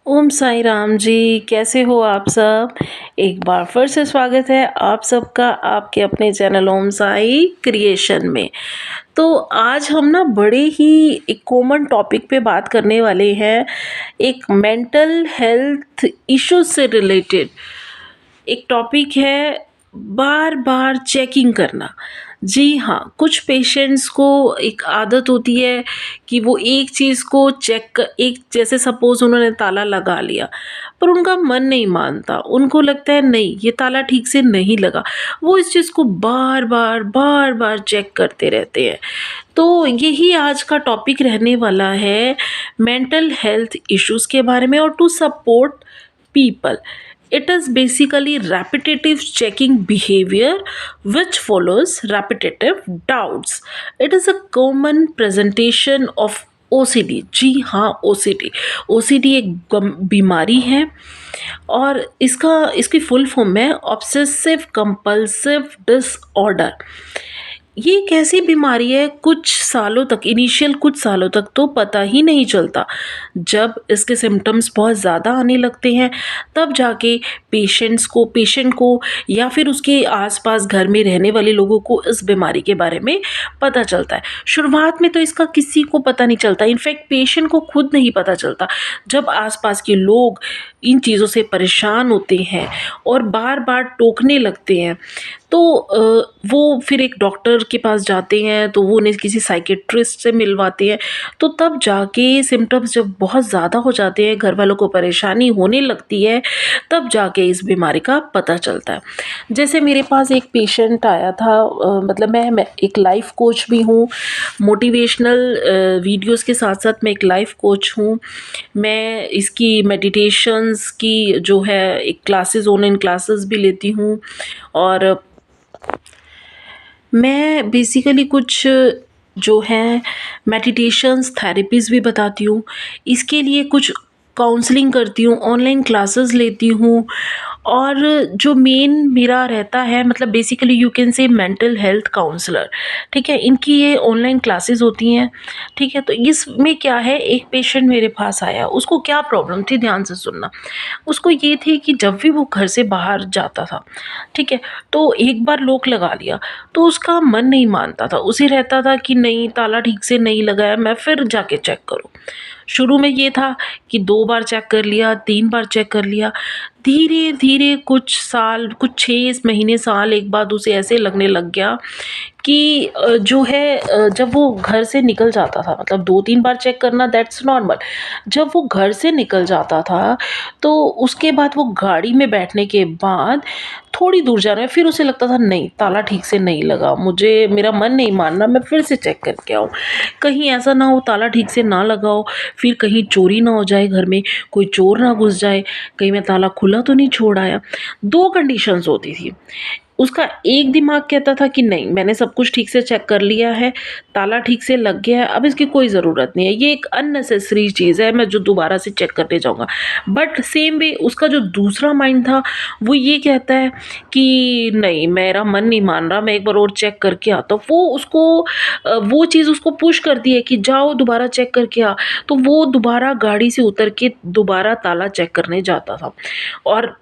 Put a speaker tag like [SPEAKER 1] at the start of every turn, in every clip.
[SPEAKER 1] ओम साई राम जी, कैसे हो आप सब? एक बार फिर से स्वागत है आप सबका आपके अपने चैनल ओम साई क्रिएशन में। तो आज हम ना बड़े ही एक कॉमन टॉपिक पे बात करने वाले हैं, एक मेंटल हेल्थ इश्यूज से रिलेटेड। एक टॉपिक है बार बार चेकिंग करना। जी हाँ, कुछ पेशेंट्स को एक आदत होती है कि वो एक चीज़ को एक जैसे सपोज़ उन्होंने ताला लगा लिया, पर उनका मन नहीं मानता। उनको लगता है नहीं, ये ताला ठीक से नहीं लगा। वो इस चीज़ को बार-बार चेक करते रहते हैं। तो यही आज का टॉपिक रहने वाला है मेंटल हेल्थ इश्यूज़ के बारे में और to support people. It is basically repetitive checking behavior which follows repetitive doubts. It is a common presentation of OCD. जी हाँ, OCD. OCD एक बीमारी है और इसकी फुल फॉर्म है ऑब्सेसिव कंपल्सिव डिसऑर्डर। ये एक ऐसी बीमारी है कुछ सालों तक इनिशियल कुछ सालों तक तो पता ही नहीं चलता। जब इसके सिम्टम्स बहुत ज़्यादा आने लगते हैं तब जाके पेशेंट को या फिर उसके आसपास घर में रहने वाले लोगों को इस बीमारी के बारे में पता चलता है। शुरुआत में तो इसका किसी को पता नहीं चलता, इनफैक्ट पेशेंट को खुद नहीं पता चलता। जब आसपास के लोग इन चीज़ों से परेशान होते हैं और बार बार टोकने लगते हैं तो वो फिर एक डॉक्टर के पास जाते हैं, तो वो उन्हें किसी साइकेट्रिस्ट से मिलवाते हैं। तो तब जाके सिम्टम्स जब बहुत ज़्यादा हो जाते हैं, घर वालों को परेशानी होने लगती है, तब जाके इस बीमारी का पता चलता है। जैसे मेरे पास एक पेशेंट आया था, मतलब मैं एक लाइफ कोच भी हूँ, मोटिवेशनल वीडियोस के साथ साथ मैं एक लाइफ कोच हूँ। मैं इसकी मेडिटेशंस की जो है एक क्लासेस, ऑनलाइन क्लासेस भी लेती हूँ और मैं बेसिकली कुछ जो है मेडिटेशंस थेरेपीज़ भी बताती हूँ। इसके लिए कुछ काउंसलिंग करती हूँ, ऑनलाइन क्लासेस लेती हूँ और जो मेन मेरा रहता है मतलब basically you can say mental health counsellor. ठीक है, इनकी ये ऑनलाइन क्लासेस होती हैं। ठीक है, तो इसमें क्या है, एक पेशेंट मेरे पास आया, उसको क्या प्रॉब्लम थी, ध्यान से सुनना। उसको ये थी कि जब भी वो घर से बाहर जाता था, ठीक है, तो एक बार लॉक लगा लिया तो उसका मन नहीं मानता था। उसे रहता था कि नहीं, ताला ठीक से नहीं लगा है, मैं फिर जाके चेक करूँ। शुरू में ये था कि 2 बार चेक कर लिया, 3 बार चेक कर लिया। धीरे-धीरे कुछ साल, कुछ 6 महीने, साल एक बाद उसे ऐसे लगने लग गया कि जो है जब वो घर से निकल जाता था, मतलब 2-3 बार चेक करना दैट्स नॉर्मल। जब वो घर से निकल जाता था, तो उसके बाद वो गाड़ी में बैठने के बाद थोड़ी दूर जा रहा है, फिर उसे लगता था नहीं, ताला ठीक से नहीं लगा, मुझे मेरा मन नहीं मान रहा, मैं फिर से चेक करके आऊँ। कहीं ऐसा ना हो ताला ठीक से ना लगा हो, फिर कहीं चोरी ना हो जाए घर में, कोई चोर ना घुस जाए, कहीं मैं ताला खुला तो नहीं छोड़ आया। 2 कंडीशंस होती थी। उसका एक दिमाग कहता था कि नहीं, मैंने सब कुछ ठीक से चेक कर लिया है, ताला ठीक से लग गया है, अब इसकी कोई ज़रूरत नहीं है, ये एक अननेसेसरी चीज़ है, मैं जो दोबारा से चेक करने जाऊँगा। बट सेम वे उसका जो दूसरा माइंड था, वो ये कहता है कि नहीं, मेरा मन नहीं मान रहा, मैं एक बार और चेक करके आता हूँ। वो चीज़ उसको पुश करती है कि जाओ दोबारा चेक करके आ। तो वो दोबारा गाड़ी से उतर के दोबारा ताला चेक करने जाता था और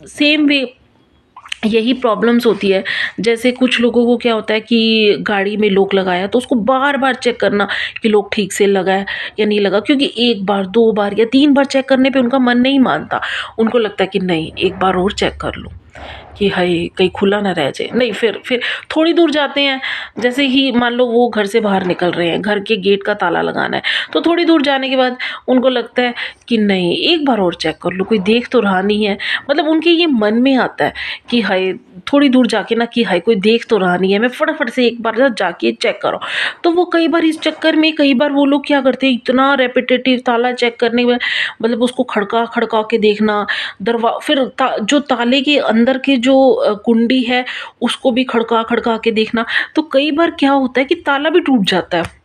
[SPEAKER 1] सेम वे यही प्रॉब्लम्स होती है। जैसे कुछ लोगों को क्या होता है कि गाड़ी में लॉक लगाया तो उसको बार-बार चेक करना कि लॉक ठीक से लगा है या नहीं लगा, क्योंकि 1 बार, 2 बार या 3 बार चेक करने पे उनका मन नहीं मानता। उनको लगता है कि नहीं, एक बार और चेक कर लूँ कि हाय कहीं खुला ना रह जाए। नहीं, फिर थोड़ी दूर जाते हैं, जैसे ही मान लो वो घर से बाहर निकल रहे हैं, घर के गेट का ताला लगाना है, तो थोड़ी दूर जाने के बाद उनको लगता है कि नहीं, एक बार और चेक कर लो, कोई देख तो रहा नहीं है। मतलब उनके ये मन में आता है कि हाय थोड़ी दूर जाके ना कि हाय कोई देख तो रहा नहीं है, मैं फटाफट से एक बार ना जाके चेक करो। तो वो कई बार इस चक्कर में कई बार वो लोग क्या करते हैं, इतना रेपिटेटिव ताला चेक करने में, मतलब उसको खड़का खड़का के देखना, फिर जो ताले के अंदर के जो कुंडी है उसको भी खड़का खड़का के देखना। तो कई बार क्या होता है कि ताला भी टूट जाता है।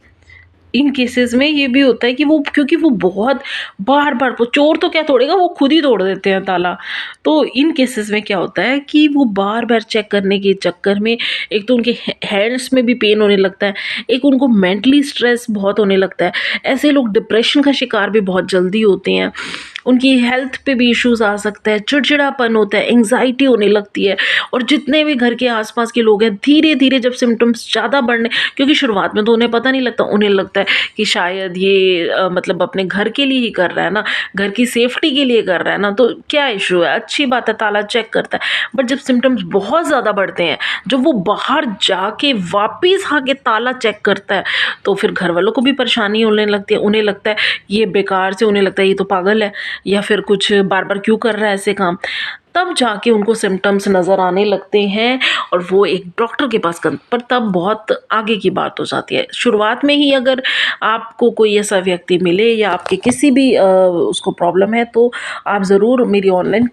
[SPEAKER 1] इन केसेस में ये भी होता है कि वो, क्योंकि वो बहुत बार-बार, वो चोर तो क्या तोड़ेगा, वो खुद ही तोड़ देते हैं ताला। तो इन केसेस में क्या होता है कि वो बार-बार चेक करने के चक्कर में एक तो उनके हैंड्स में भी पेन होने लगता है, एक उनको मेंटली स्ट्रेस बहुत होने लगता है। ऐसे लोग डिप्रेशन का शिकार भी बहुत जल्दी होते हैं। उनकी हेल्थ पे भी इश्यूज़ आ सकता है, चिड़चिड़ापन होता है, एंग्ज़ायटी होने लगती है। और जितने भी घर के आस-पास के लोग हैं, धीरे-धीरे जब सिम्पटम्स ज़्यादा बढ़ने, क्योंकि शुरुआत में तो उन्हें पता नहीं लगता, उन्हें लगता है कि शायद ये मतलब अपने घर के लिए ही कर रहा है ना, घर की सेफ्टी के लिए कर रहा है ना, तो क्या इश्यू है, अच्छी बात है, ताला चेक करता है। बट जब सिम्पटम्स बहुत ज़्यादा बढ़ते हैं, जब वो बाहर जाके वापिस आके ताला चेक करता है, तो फिर घर वालों को भी परेशानी होने लगती है। उन्हें लगता है ये बेकार से, उन्हें लगता है ये तो पागल है, या फिर कुछ बार-बार क्यों कर रहा है ऐसे काम। तब जाके उनको सिम्पटम्स नज़र आने लगते हैं और वो एक डॉक्टर के पास पर तब बहुत आगे की बात हो जाती है। शुरुआत में ही अगर आपको कोई ऐसा व्यक्ति मिले या आपके किसी भी उसको प्रॉब्लम है, तो आप ज़रूर मेरी ऑनलाइन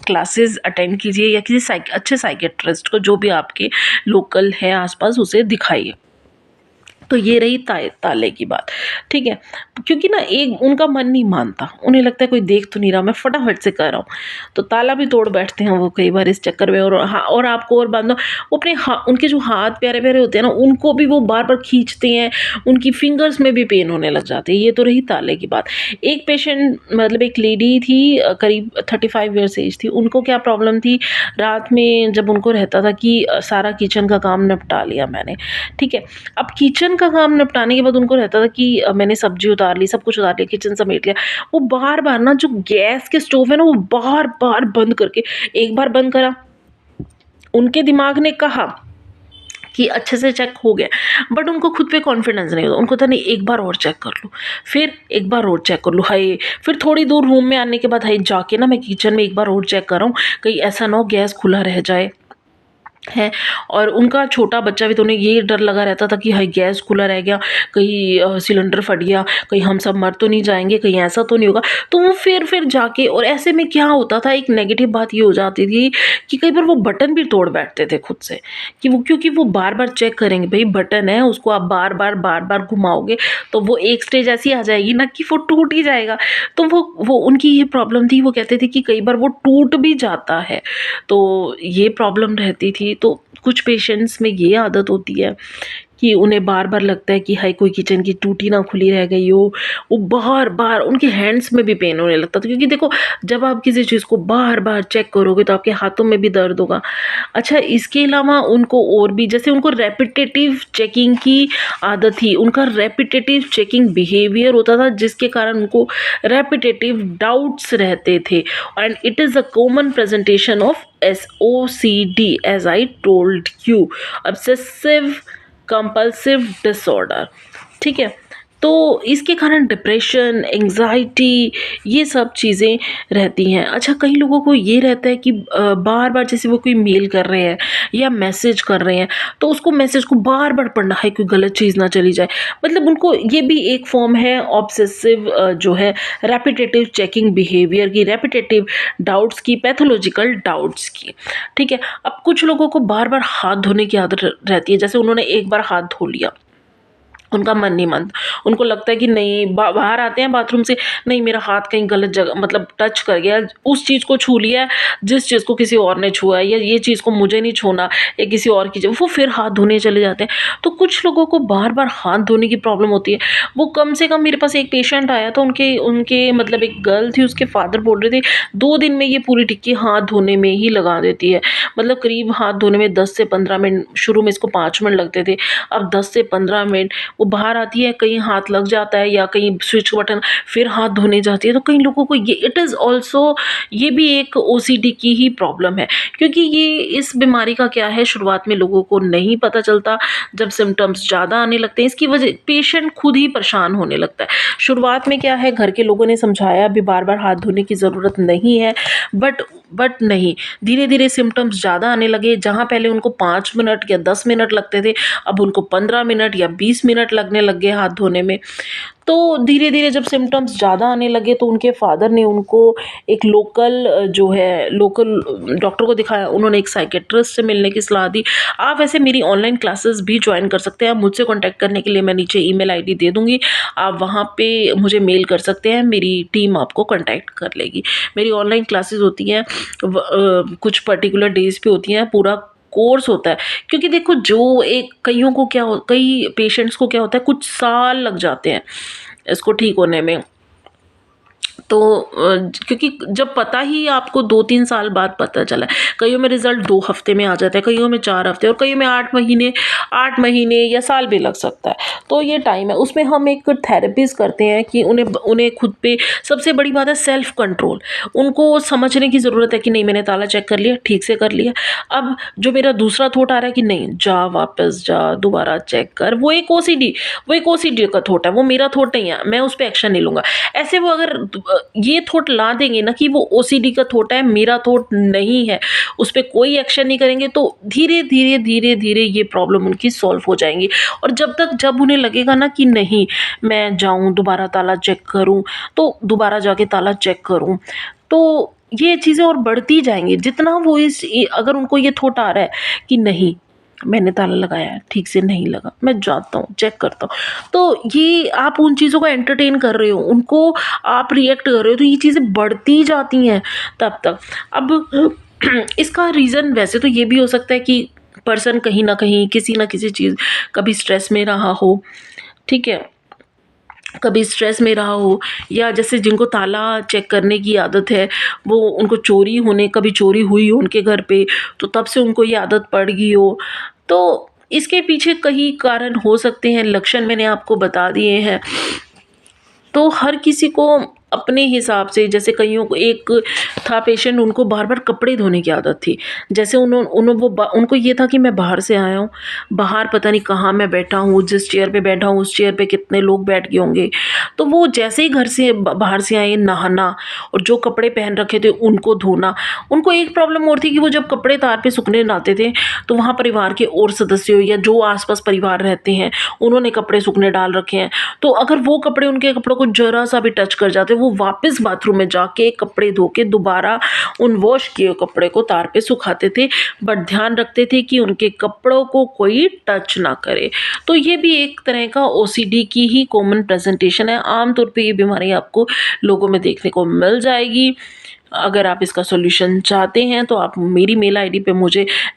[SPEAKER 1] क्लासेस अटेंड कीजिए या किसी अच्छे साइकियाट्रिस्ट को, जो भी आपके लोकल है आसपास, उसे दिखाइए। तो ये रही ताले की बात, ठीक है। क्योंकि ना एक उनका मन नहीं मानता, उन्हें लगता है कोई देख तो नहीं रहा, मैं फटाफट से कर रहा हूँ, तो ताला भी तोड़ बैठते हैं वो कई बार इस चक्कर में। और हाँ, और आपको और बात, वो अपने उनके जो हाथ प्यारे प्यारे होते हैं ना, उनको भी वो बार बार खींचते हैं, उनकी फिंगर्स में भी पेन होने लग जाते हैं। ये तो रही ताले की बात। एक पेशेंट, मतलब एक लेडी थी, करीब 35 ईयर्स एज थी। उनको क्या प्रॉब्लम थी, रात में जब उनको रहता था कि सारा किचन का काम निपटा लिया मैंने, ठीक है। अब किचन का काम निपटाने के बाद उनको रहता था कि मैंने सब्जी उतार ली, सब कुछ उतार लिया, किचन समेट लिया। वो बार बार ना, जो गैस के स्टोव है ना, वो बार बार बंद करके, एक बार बंद करा, उनके दिमाग ने कहा कि अच्छे से चेक हो गया, बट उनको खुद पे कॉन्फिडेंस नहीं होता। उनको था नहीं, एक बार और चेक कर लूँ, फिर एक बार और चेक कर लूँ, हाय, फिर थोड़ी दूर रूम में आने के बाद, हाय, जाके ना मैं किचन में एक बार और चेक कर रहा हूँ, कहीं ऐसा ना हो गैस खुला रह जाए है। और उनका छोटा बच्चा भी, तो उन्हें ये डर लगा रहता था कि हाय, गैस खुला रह गया, कहीं सिलेंडर फट गया, कहीं हम सब मर तो नहीं जाएंगे, कहीं ऐसा तो नहीं होगा। तो वो फिर जाके, और ऐसे में क्या होता था, एक नेगेटिव बात ये हो जाती थी कि कई बार वो बटन भी तोड़ बैठते थे खुद से, कि वो, क्योंकि वो बार बार चेक करेंगे, भाई बटन है, उसको आप बार बार घुमाओगे तो वो एक स्टेज ऐसी आ जाएगी ना कि वो टूट ही जाएगा। तो वो उनकी ये प्रॉब्लम थी। वो कहते थे कि कई बार वो टूट भी जाता है, तो ये प्रॉब्लम रहती थी। तो कुछ पेशेंट्स में ये आदत होती है कि उन्हें बार बार लगता है कि हाय, कोई किचन की टूटी ना खुली रह गई हो। वो बार बार उनके हैंड्स में भी पेन होने लगता था, क्योंकि देखो, जब आप किसी चीज़ को बार बार चेक करोगे तो आपके हाथों में भी दर्द होगा। अच्छा, इसके अलावा उनको और भी, जैसे उनको रेपिटेटिव चेकिंग की आदत थी, उनका रेपिटेटिव चेकिंग बिहेवियर होता था, जिसके कारण उनको रेपिटेटिव डाउट्स रहते थे। And it is a common presentation of SOCD, as I told you, obsessive compulsive disorder, ठीक है। तो इसके कारण डिप्रेशन, एंग्जाइटी, ये सब चीज़ें रहती हैं। अच्छा, कई लोगों को ये रहता है कि बार बार, जैसे वो कोई मेल कर रहे हैं या मैसेज कर रहे हैं, तो उसको मैसेज को बार बार पढ़ना है, कोई गलत चीज़ ना चली जाए। मतलब उनको ये भी एक फॉर्म है ऑब्सेसिव, जो है रेपिटेटिव चेकिंग बिहेवियर की, रेपिटेटिव डाउट्स की, पैथोलॉजिकल डाउट्स की, ठीक है। अब कुछ लोगों को बार बार हाथ धोने की आदत रहती है। जैसे उन्होंने एक बार हाथ धो लिया, उनका मन नहीं मानता, उनको लगता है कि नहीं, बाहर आते हैं बाथरूम से, नहीं मेरा हाथ कहीं गलत जगह, मतलब टच कर गया, उस चीज़ को छू लिया जिस चीज़ को किसी और ने छुआ है, या ये चीज़ को मुझे नहीं छूना, या किसी और की वो फिर हाथ धोने चले जाते हैं। तो कुछ लोगों को बार बार हाथ धोने की प्रॉब्लम होती है। वो कम से कम, मेरे पास एक पेशेंट आया था, उनके उनके मतलब एक गर्ल थी, उसके फादर बोल रहे थे 2 दिन में ये पूरी टिक्की हाथ धोने में ही लगा देती है। मतलब करीब हाथ धोने में 10 से 15 मिनट, शुरू में इसको 5 मिनट लगते थे, अब 10 से 15 मिनट। वो बाहर आती है, कहीं हाथ लग जाता है या कहीं स्विच बटन, फिर हाथ धोने जाती है। तो कई लोगों को ये, इट इज़ ऑल्सो, ये भी एक OCD की ही प्रॉब्लम है, क्योंकि ये, इस बीमारी का क्या है, शुरुआत में लोगों को नहीं पता चलता, जब सिम्टम्स ज़्यादा आने लगते हैं, इसकी वजह पेशेंट खुद ही परेशान होने लगता है। शुरुआत में क्या है, घर के लोगों ने समझाया भी बार बार हाथ धोने की ज़रूरत नहीं है, बट नहीं, धीरे धीरे सिम्टम्स ज़्यादा आने लगे। जहाँ पहले उनको 5 मिनट या 10 मिनट लगते थे, अब उनको 15 मिनट या 20 मिनट लगने लग गए हाथ धोने में। तो धीरे धीरे जब सिम्टम्स ज़्यादा आने लगे, तो उनके फादर ने उनको एक लोकल डॉक्टर को दिखाया। उन्होंने एक साइकेट्रिस्ट से मिलने की सलाह दी। आप वैसे मेरी ऑनलाइन क्लासेस भी ज्वाइन कर सकते हैं। आप मुझसे कॉन्टैक्ट करने के लिए मैं नीचे ईमेल आईडी दे दूँगी, आप वहाँ पे मुझे मेल कर सकते हैं, मेरी टीम आपको कॉन्टैक्ट कर लेगी। मेरी ऑनलाइन क्लासेस होती हैं, कुछ पर्टिकुलर डेज़ पे होती हैं, पूरा कोर्स होता है। क्योंकि देखो, जो एक कई पेशेंट्स को क्या होता है, कुछ साल लग जाते हैं इसको ठीक होने में। तो क्योंकि जब पता ही आपको 2-3 साल बाद पता चला है, कईयों में रिज़ल्ट 2 हफ़्ते में आ जाता है, कईयों में 4 हफ़्ते और कईयों में 8 महीने या साल भी लग सकता है। तो ये टाइम है, उसमें हम एक थेरेपीज़ करते हैं कि उन्हें उन्हें खुद पे सबसे बड़ी बात है सेल्फ कंट्रोल। उनको समझने की ज़रूरत है कि नहीं मैंने ताला चेक कर लिया, ठीक से कर लिया। अब जो मेरा दूसरा थॉट आ रहा है कि नहीं जा वापस जा, दोबारा चेक कर, वो एक ओसीडी का थॉट है, वो मेरा थॉट नहीं है, मैं उस पे एक्शन नहीं लूँगा। ऐसे वो अगर ये थॉट ला देंगे ना कि वो ओसीडी का थॉट है, मेरा थॉट नहीं है, उस पे कोई एक्शन नहीं करेंगे, तो धीरे-धीरे ये प्रॉब्लम उनकी सॉल्व हो जाएँगी। और जब उन्हें लगेगा ना कि नहीं मैं जाऊँ दोबारा ताला चेक करूँ, तो दोबारा जाके ताला चेक करूँ, तो ये चीज़ें और बढ़ती जाएँगी। जितना वो अगर उनको ये थॉट आ रहा है कि नहीं मैंने ताला लगाया है, ठीक से नहीं लगा, मैं जाता हूँ, चेक करता हूँ। तो ये आप उन चीज़ों को एंटरटेन कर रहे हो, उनको आप रिएक्ट कर रहे हो, तो ये चीज़ें बढ़ती जाती हैं तब तक। अब इसका रीज़न वैसे तो ये भी हो सकता है कि पर्सन कहीं न कहीं, किसी न किसी चीज़ कभी स्ट्रेस में रहा हो, ठीक है? कभी स्ट्रेस में रहा हो या जैसे जिनको ताला चेक करने की आदत है, वो उनको कभी चोरी हुई हो उनके घर पे, तो तब से उनको ये आदत पड़ गई हो। तो इसके पीछे कई कारण हो सकते हैं, लक्षण मैंने आपको बता दिए हैं। तो हर किसी को अपने हिसाब से, जैसे कईयों को एक था पेशेंट, उनको बार-बार कपड़े धोने की आदत थी। जैसे उनको ये था कि मैं बाहर से आया हूँ, बाहर पता नहीं कहाँ मैं बैठा हूँ, जिस चेयर पे बैठा हूँ उस चेयर पे कितने लोग बैठ गए होंगे। तो वो जैसे ही घर से बाहर से आए, नहाना और जो कपड़े पहन रखे थे उनको धोना। उनको एक प्रॉब्लम और थी कि वो जब कपड़े तार पे सूखने डालते थे, तो वहाँ परिवार के और सदस्य या जो आस-पास परिवार रहते हैं, उन्होंने कपड़े सूखने डाल रखे हैं। तो अगर वो कपड़े उनके कपड़ों को ज़रा-सा भी टच कर जाते, वो वापस बाथरूम में जाके कपड़े धो के दोबारा उन वॉश किए कपड़े को तार पे सुखाते थे, बट ध्यान रखते थे कि उनके कपड़ों को कोई टच ना करे। तो ये भी एक तरह का ओसीडी की ही कॉमन प्रेजेंटेशन है। आम तौर पे ये बीमारी आपको लोगों में देखने को मिल जाएगी। अगर आप इसका सॉल्यूशन चाहते हैं तो आप मेरी मेल आईडी पे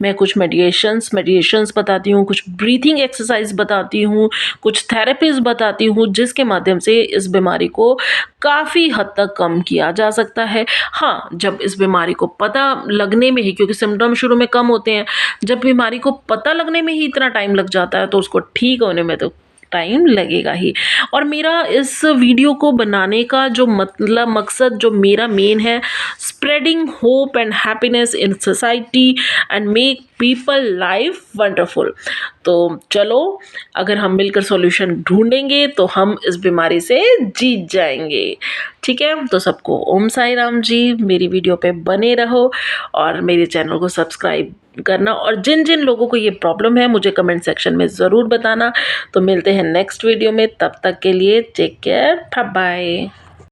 [SPEAKER 1] मैं कुछ मेडिटेशंस बताती हूँ, कुछ ब्रीथिंग एक्सरसाइज बताती हूँ, कुछ थेरेपीज़ बताती हूँ, जिसके माध्यम से इस बीमारी को काफ़ी हद तक कम किया जा सकता है। हाँ, जब इस बीमारी को पता लगने में ही, क्योंकि सिम्पटम शुरू में कम होते हैं, जब बीमारी को पता लगने में ही इतना टाइम लग जाता है, तो उसको ठीक होने में तो टाइम लगेगा ही। और मेरा इस वीडियो को बनाने का जो मकसद जो मेरा मेन है, spreading hope and happiness in society and make people life wonderful. तो चलो, अगर हम मिलकर सॉल्यूशन ढूंढेंगे तो हम इस बीमारी से जीत जाएंगे। ठीक है, तो सबको ओम साई राम जी। मेरी वीडियो पे बने रहो और मेरे चैनल को सब्सक्राइब करना, और जिन जिन लोगों को ये प्रॉब्लम है मुझे कमेंट सेक्शन में ज़रूर बताना। तो मिलते हैं नेक्स्ट वीडियो में, तब तक के लिए टेक केयर, बाय बाय।